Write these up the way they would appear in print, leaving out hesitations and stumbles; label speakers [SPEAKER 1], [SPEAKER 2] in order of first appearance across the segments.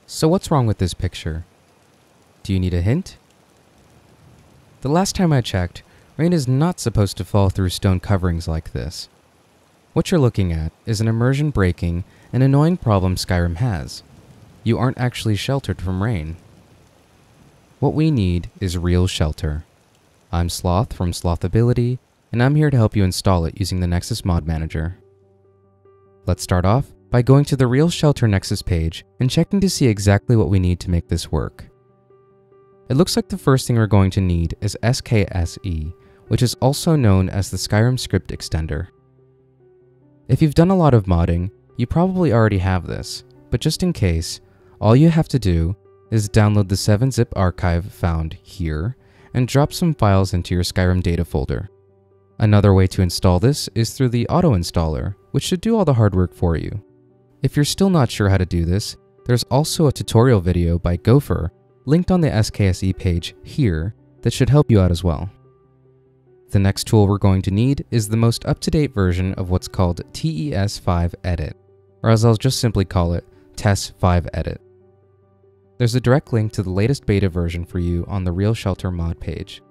[SPEAKER 1] So what's wrong with this picture? Do you need a hint? The last time I checked, rain is not supposed to fall through stone coverings like this. What you're looking at is an immersion breaking, an annoying problem Skyrim has. You aren't actually sheltered from rain. What we need is real shelter. I'm Sloth from Slothability, and I'm here to help you install it using the Nexus Mod Manager. Let's start off by going to the Real Shelter Nexus page and checking to see exactly what we need to make this work. It looks like the first thing we're going to need is s.t.e.p, which is also known as the Skyrim script extender. If you've done a lot of modding, you probably already have this, but just in case, all you have to do is download the 7-zip archive found here and drop some files into your Skyrim data folder. Another way to install this is through the auto installer, which should do all the hard work for you. If you're still not sure how to do this, there's also a tutorial video by Gopher linked on the SKSE page here that should help you out as well. The next tool we're going to need is the most up-to-date version of what's called TES5 Edit, or as I'll just simply call it, TES5 Edit. There's a direct link to the latest beta version for you on the Real Shelter mod page.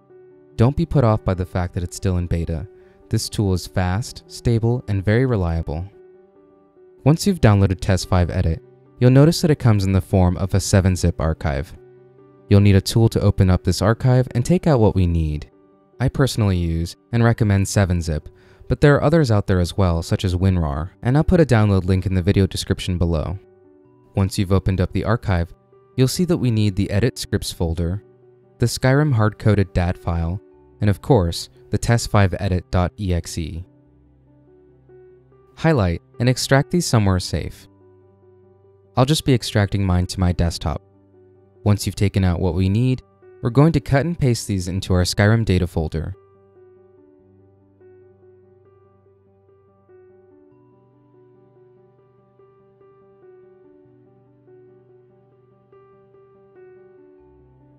[SPEAKER 1] Don't be put off by the fact that it's still in beta. This tool is fast, stable, and very reliable. Once you've downloaded TES5 Edit, you'll notice that it comes in the form of a 7-zip archive. You'll need a tool to open up this archive and take out what we need. I personally use and recommend 7-zip, but there are others out there as well, such as WinRAR, and I'll put a download link in the video description below. Once you've opened up the archive, you'll see that we need the Edit Scripts folder, the Skyrim hard-coded DAT file, and of course, the tes5edit.exe. Highlight and extract these somewhere safe. I'll just be extracting mine to my desktop. Once you've taken out what we need, we're going to cut and paste these into our Skyrim data folder.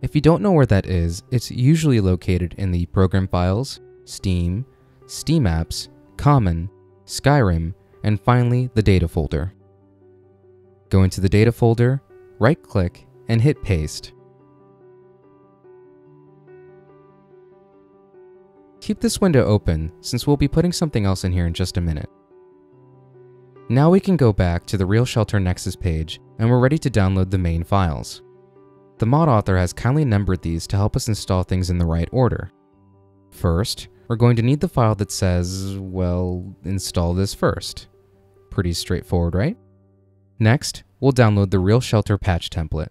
[SPEAKER 1] If you don't know where that is, it's usually located in the Program Files, Steam, Steam Apps, Common, Skyrim, and finally the Data folder. Go into the Data folder, right-click, and hit Paste. Keep this window open since we'll be putting something else in here in just a minute. Now we can go back to the Real Shelter Nexus page and we're ready to download the main files. The mod author has kindly numbered these to help us install things in the right order. First, we're going to need the file that says, well, install this first. Pretty straightforward, right? Next, we'll download the Real Shelter patch template.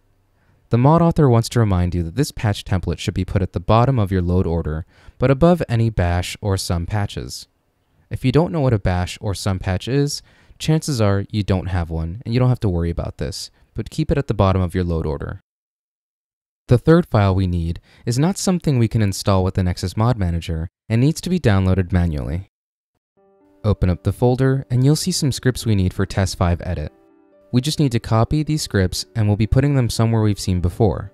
[SPEAKER 1] The mod author wants to remind you that this patch template should be put at the bottom of your load order, but above any bash or sum patches. If you don't know what a bash or sum patch is, chances are you don't have one, and you don't have to worry about this, but keep it at the bottom of your load order. The third file we need is not something we can install with the Nexus Mod Manager and needs to be downloaded manually. Open up the folder and you'll see some scripts we need for TES5 Edit. We just need to copy these scripts and we'll be putting them somewhere we've seen before.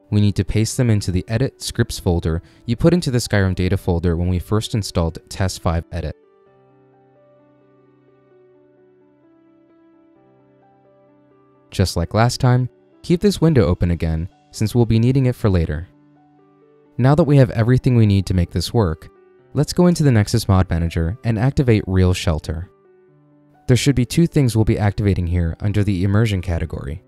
[SPEAKER 1] We need to paste them into the Edit Scripts folder you put into the Skyrim data folder when we first installed TES5 Edit. Just like last time, keep this window open again, since we'll be needing it for later. Now that we have everything we need to make this work, let's go into the Nexus Mod Manager and activate Real Shelter. There should be two things we'll be activating here under the Immersion category.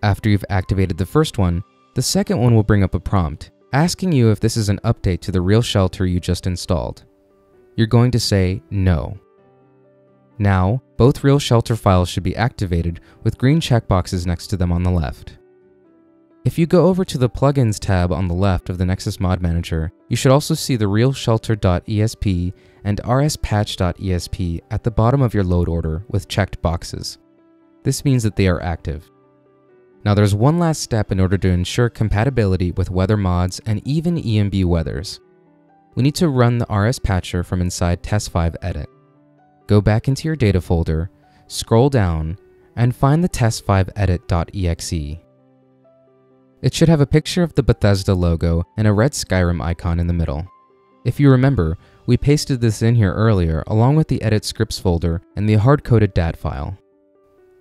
[SPEAKER 1] After you've activated the first one, the second one will bring up a prompt, asking you if this is an update to the Real Shelter you just installed. You're going to say no. Now, both Real Shelter files should be activated with green checkboxes next to them on the left. If you go over to the Plugins tab on the left of the Nexus Mod Manager, you should also see the realshelter.esp and RSPatch.esp at the bottom of your load order with checked boxes. This means that they are active. Now there's one last step in order to ensure compatibility with weather mods and even EMB weathers. We need to run the RSPatcher from inside TES5 Edit. Go back into your data folder, scroll down, and find the tes5edit.exe. It should have a picture of the Bethesda logo and a red Skyrim icon in the middle. If you remember, we pasted this in here earlier along with the edit scripts folder and the hard-coded DAT file.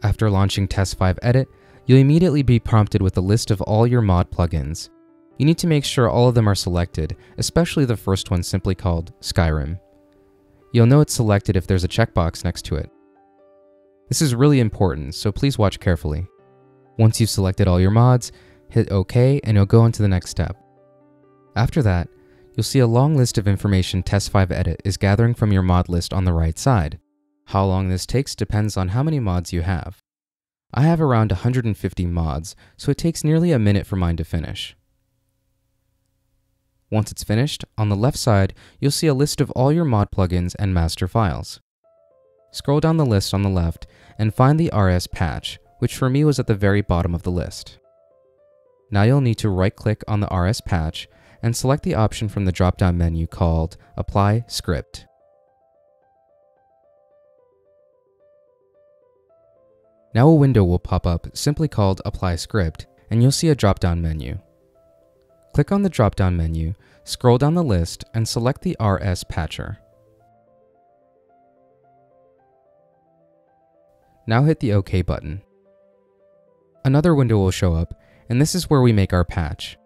[SPEAKER 1] After launching Test5 Edit, you'll immediately be prompted with a list of all your mod plugins. You need to make sure all of them are selected, especially the first one simply called Skyrim. You'll know it's selected if there's a checkbox next to it. This is really important, so please watch carefully. Once you've selected all your mods, hit OK and you'll go on to the next step. After that, you'll see a long list of information Test5 Edit is gathering from your mod list on the right side. How long this takes depends on how many mods you have. I have around 150 mods, so it takes nearly a minute for mine to finish. Once it's finished, on the left side, you'll see a list of all your mod plugins and master files. Scroll down the list on the left and find the RSPatch, which for me was at the very bottom of the list. Now you'll need to right-click on the RSPatch and select the option from the drop-down menu called Apply Script. Now a window will pop up simply called Apply Script, and you'll see a drop-down menu. Click on the drop-down menu, scroll down the list, and select the RSPatcher. Now hit the OK button. Another window will show up, and this is where we make our patch.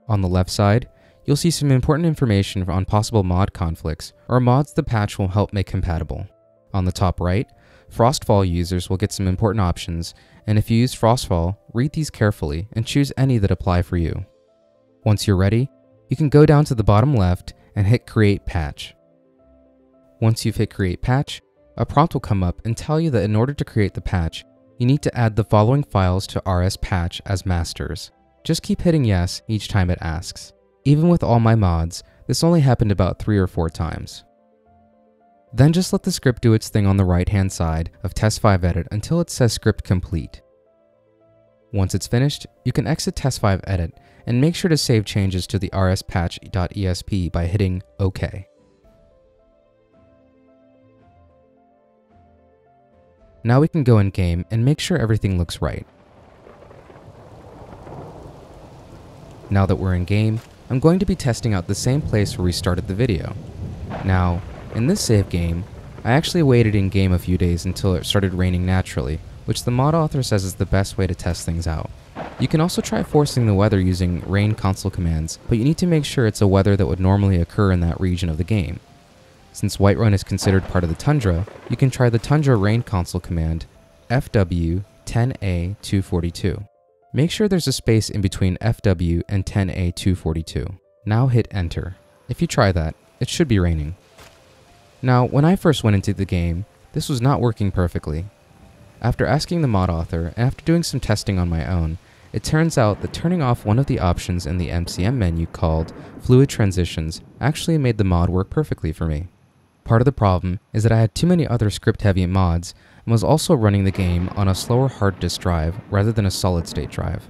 [SPEAKER 1] On the left side, you'll see some important information on possible mod conflicts, or mods the patch will help make compatible. On the top right, Frostfall users will get some important options, and if you use Frostfall, read these carefully and choose any that apply for you. Once you're ready, you can go down to the bottom left and hit Create Patch. Once you've hit Create Patch, a prompt will come up and tell you that in order to create the patch, you need to add the following files to RSPatch as masters. Just keep hitting yes each time it asks. Even with all my mods, this only happened about 3 or 4 times. Then just let the script do its thing on the right-hand side of Test5 Edit until it says script complete. Once it's finished, you can exit Test5 Edit and make sure to save changes to the RSPatch.esp by hitting OK. Now we can go in game and make sure everything looks right. Now that we're in game, I'm going to be testing out the same place where we started the video. Now, in this save game, I actually waited in game a few days until it started raining naturally, which the mod author says is the best way to test things out. You can also try forcing the weather using rain console commands, but you need to make sure it's a weather that would normally occur in that region of the game. Since Whiterun is considered part of the tundra, you can try the tundra rain console command FW 10A242. Make sure there's a space in between FW and 10A242. Now hit enter. If you try that, it should be raining. Now, when I first went into the game, this was not working perfectly. After asking the mod author, and after doing some testing on my own, it turns out that turning off one of the options in the MCM menu called Fluid Transitions actually made the mod work perfectly for me. Part of the problem is that I had too many other script-heavy mods and was also running the game on a slower hard disk drive rather than a solid-state drive.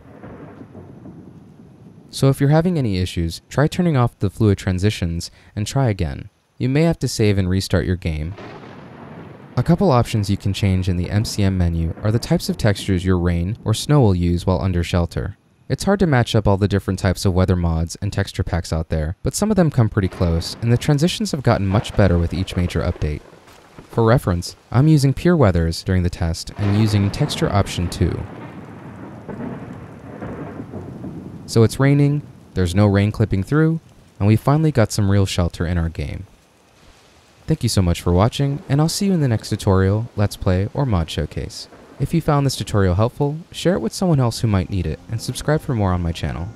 [SPEAKER 1] So if you're having any issues, try turning off the fluid transitions and try again. You may have to save and restart your game. A couple options you can change in the MCM menu are the types of textures your rain or snow will use while under shelter. It's hard to match up all the different types of weather mods and texture packs out there, but some of them come pretty close, and the transitions have gotten much better with each major update. For reference, I'm using Pure Weathers during the test and using Texture Option 2. So it's raining, there's no rain clipping through, and we finally got some real shelter in our game. Thank you so much for watching, and I'll see you in the next tutorial, let's play, or mod showcase. If you found this tutorial helpful, share it with someone else who might need it, and subscribe for more on my channel.